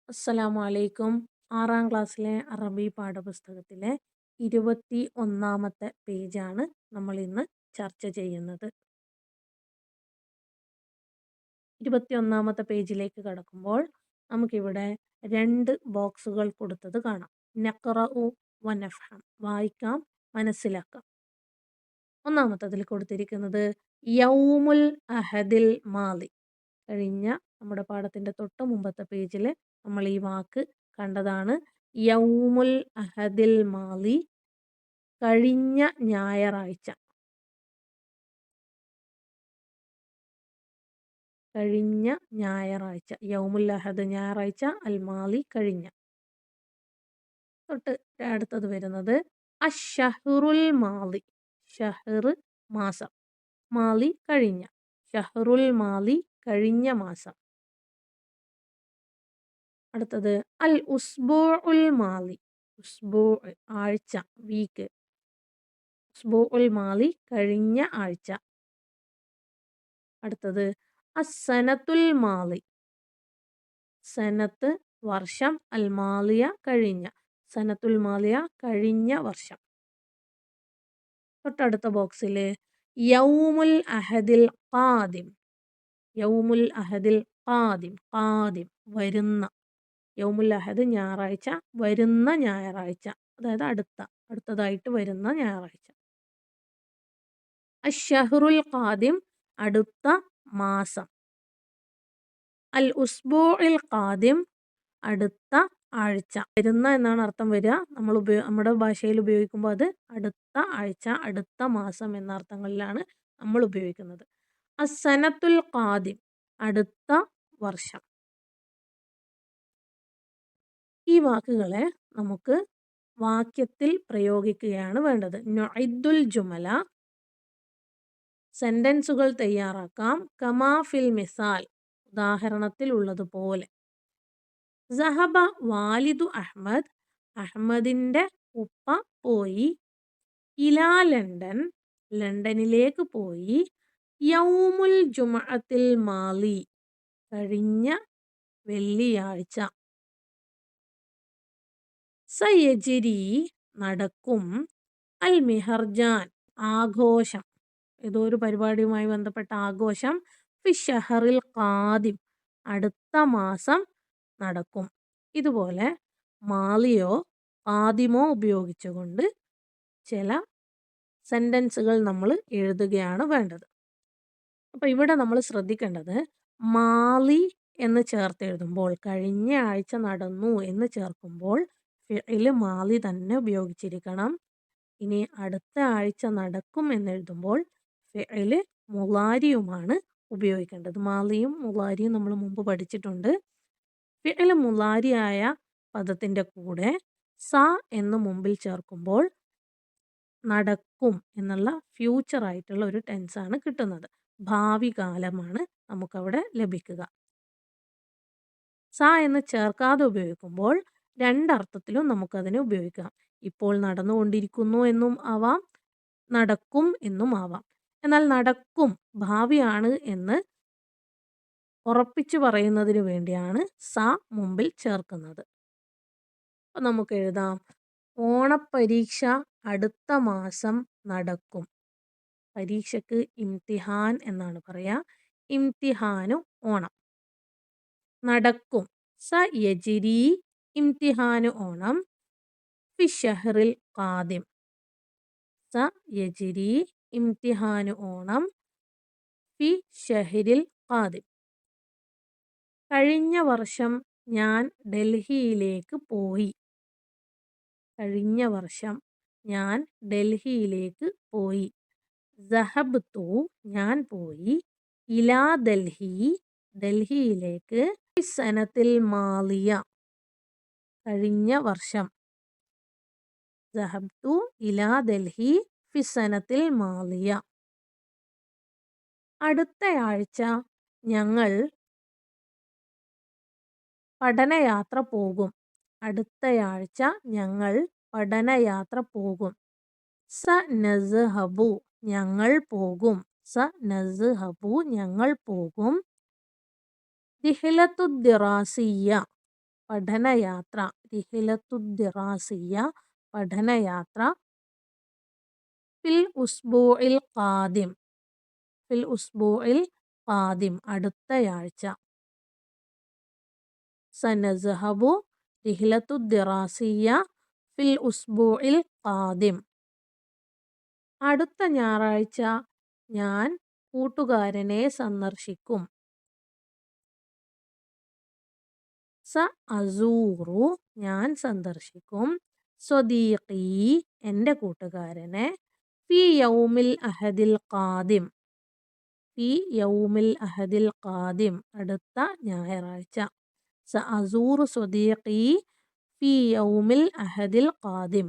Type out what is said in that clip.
അസ്സലാമു അലൈക്കും. 6-ാം ക്ലാസ്സിലെ അറബി പാഠപുസ്തകത്തിലെ 21-ാമത്തെ പേജാണ് നമ്മൾ ഇന്ന് ചർച്ച ചെയ്യുന്നത്. 21-ാമത്തെ പേജിലേക്ക് കടക്കുമ്പോൾ നമുക്കിവിടെ 2 ബോക്സുകൾ കൊടുത്തത് കാണാം. നഖ്റഉ വ നഫ്ഹം, വായിക്കാം, മനസ്സിലാക്കാം. ഒന്നാമത്തതിൽ കൊടുത്തിരിക്കുന്നത് യൗമുൽ അഹദിൽ മാലി. കഴിഞ്ഞ നമ്മുടെ പാഠത്തിന്റെ തൊട്ട് മുമ്പത്തെ പേജിൽ നമ്മൾ ഈ വാക്ക് കണ്ടതാണ്. യൗമുൽ അഹദിൽ മാലി, കഴിഞ്ഞ ഞായറാഴ്ച. കഴിഞ്ഞ ഞായറാഴ്ച. യൗമുൽ അഹദ് ഞായറാഴ്ച, അൽ മാലി കഴിഞ്ഞ. തൊട്ട് അടുത്തത് വരുന്നത് അഷ്ഷഹ്റുൽ മാലി. ഷഹ്ർ മാസം, മാലി കഴിഞ്ഞ. ഷഹ്റുൽ മാലി കഴിഞ്ഞ മാസം. അടുത്തത് അൽ ഉസ്ബൂഉൽ മാലി. ഉസ്ബൂ ആഴ്ച, വീക്ക്. ഉസ്ബൂഉൽ മാലി കഴിഞ്ഞ ആഴ്ച. അടുത്തത് അസ്സനത്തുൽ മാലി. സനത്ത് വർഷം, അൽ മാലിയ കഴിഞ്ഞ. സനത്തുൽ മാലിയ കഴിഞ്ഞ വർഷം. തൊട്ടടുത്ത ബോക്സിൽ യൗമുൽ അഹദിൽ ഖാദിം. യൗമുൽ അഹദിൽ ഖാദിം, ഖാദിം വരുന്ന. യൗമുൽ അഹദ് ഞായറാഴ്ച, വരുന്ന ഞായറാഴ്ച, അതായത് അടുത്തതായിട്ട് വരുന്ന ഞായറാഴ്ച. അഷ്ഷഹ്റുൽ ഖാദിം അടുത്ത മാസം. അൽ ഉസ്ബൂഉൽ ഖാദിം അടുത്ത ആഴ്ച. വരുന്ന എന്നാണ് അർത്ഥം വരിക. നമ്മുടെ ഭാഷയിൽ ഉപയോഗിക്കുമ്പോൾ അത് അടുത്ത ആഴ്ച, അടുത്ത മാസം എന്ന അർത്ഥങ്ങളിലാണ് നമ്മൾ ഉപയോഗിക്കുന്നത്. അസ്സനത്തുൽ ഖാദിം അടുത്ത വർഷം. ഈ വാക്കുകളെ നമുക്ക് വാക്യത്തിൽ പ്രയോഗിക്കുകയാണ് വേണ്ടത്. നുഇദ്ദുൽ ജുമല, സെന്റൻസുകൾ തയ്യാറാക്കാം. കമാ ഫിൽ മിസാൽ, ഉദാഹരണത്തിൽ ഉള്ളതുപോലെ. സഹബ വാലിദു അഹ്മദ്, അഹ്മദിന്റെ ഉപ്പ പോയി. ഇലാ ലണ്ടൻ, ലണ്ടനിലേക്ക് പോയി. യൗമുൽ ജുമഅത്തിൽ മാലി, കഴിഞ്ഞ വെള്ളിയാഴ്ച. സയജിരി, നടക്കും. അൽ മിഹർജാൻ, ആഘോഷം. ഏതോ ഒരു പരിപാടിയുമായി ബന്ധപ്പെട്ട ആഘോഷം. ഫി ഷഹറിൽ ഖാദിം, അടുത്ത മാസം നടക്കും. ഇതുപോലെ മാലിയോ ഖാദിമോ ഉപയോഗിച്ചുകൊണ്ട് ചില സെന്റൻസുകൾ നമ്മൾ എഴുതുകയാണ് വേണ്ടത്. അപ്പോൾ ഇവിടെ നമ്മൾ ശ്രദ്ധിക്കേണ്ടത്, മാലി എന്ന് ചേർത്ത് എഴുതുമ്പോൾ, കഴിഞ്ഞ ആഴ്ച നടന്നു എന്ന് ചേർക്കുമ്പോൾ ഫിഇല് മാലി തന്നെ ഉപയോഗിച്ചിരിക്കണം. ഇനി അടുത്ത ആഴ്ച നടക്കും എന്നെഴുതുമ്പോൾ ഫിഇല് മുളാരിയുമാണ് ഉപയോഗിക്കേണ്ടത്. മാലിയും മുളാരിയും നമ്മൾ മുമ്പ് പഠിച്ചിട്ടുണ്ട്. ഫിഇല് മുളാരിയായ പദത്തിന്റെ കൂടെ സ എന്ന് മുമ്പിൽ ചേർക്കുമ്പോൾ നടക്കും എന്നുള്ള ഫ്യൂച്ചർ ആയിട്ടുള്ള ഒരു ടെൻസാണ് കിട്ടുന്നത്. ഭാവി കാലമാണ് നമുക്കവിടെ ലഭിക്കുക. സ എന്ന് ചേർക്കാതെ ഉപയോഗിക്കുമ്പോൾ രണ്ടർത്ഥത്തിലും നമുക്കതിനെ ഉപയോഗിക്കാം. ഇപ്പോൾ നടന്നുകൊണ്ടിരിക്കുന്നു എന്നും ആവാം, നടക്കും എന്നും ആവാം. എന്നാൽ നടക്കും ഭാവിയാണ് എന്ന് ഉറപ്പിച്ചു പറയുന്നതിന് വേണ്ടിയാണ് സ മുമ്പിൽ ചേർക്കുന്നത്. അപ്പം നമുക്ക് എഴുതാം, ഓണപ്പരീക്ഷ അടുത്ത മാസം നടക്കും. പരീക്ഷയ്ക്ക് ഇംതിഹാൻ എന്നാണ് പറയുക. ഇംതിഹാനു ഓണം. നടക്കും. സ യജിരി ഇംതിഹാനു ഓണം ഫി ഷഹറിൽ ഖാദിം. സ യജിരി ഇംതിഹാനു ഓണം ഫി ഷഹരിൽ ഖാദിം. കഴിഞ്ഞ വർഷം ഞാൻ ഡൽഹിയിലേക്ക് പോയി. കഴിഞ്ഞ വർഷം ഞാൻ ഡൽഹിയിലേക്ക് പോയി. സഹബ്തു, ഞാൻ പോയി. ഇലാ ഡൽഹി, ഡൽഹിയിലേക്ക്. സനത്തിൽ മാലിയ, കഴിഞ്ഞ വർഷം. സഹബ്തു ഇലാ ഡൽഹി ഫി സനത്തിൽ മാലിയ. അടുത്തയാഴ്ച ഞങ്ങൾ പഠനയാത്ര പോകും. അടുത്തയാഴ്ച ഞങ്ങൾ പഠനയാത്ര പോകും. സ നസ്ഹബു, ഞങ്ങൾ പോകും. സ നസ്ഹബു, ഞങ്ങൾ പോകും. റിഹ്ലത്തു ദിറാസിയ്യ, പഠനയാത്ര. റിഹ്ലത്തുദ്ദിറാസിയ പഠനയാത്ര. ഫിൽ ഉസ്ബൂഇൽ ഖാദിം. ഫിൽ ഉസ്ബൂഇൽ ഖാദിം അടുത്തയാഴ്ച. സനസ്ഹബു റിഹ്ലത്തുദ്ദിറാസിയ ഫിൽ ഉസ്ബൂഇൽ ഖാദിം. അടുത്ത ഞായറാഴ്ച ഞാൻ കൂട്ടുകാരനെ സന്ദർശിക്കും. സഅസൂറു ഞാൻ സന്ദർശിക്കും. സ്വദീഖി എൻ്റെ കൂട്ടുകാരനെ. ഫി യൗമിൽ അഹദിൽ ഖാദിം. ഫി യൗമിൽ അഹദിൽ ഖാദിം അടുത്ത ഞായറാഴ്ച. സഅസൂറു സ്വദീഖി ഫി യൗമിൽ അഹദിൽ ഖാദിം.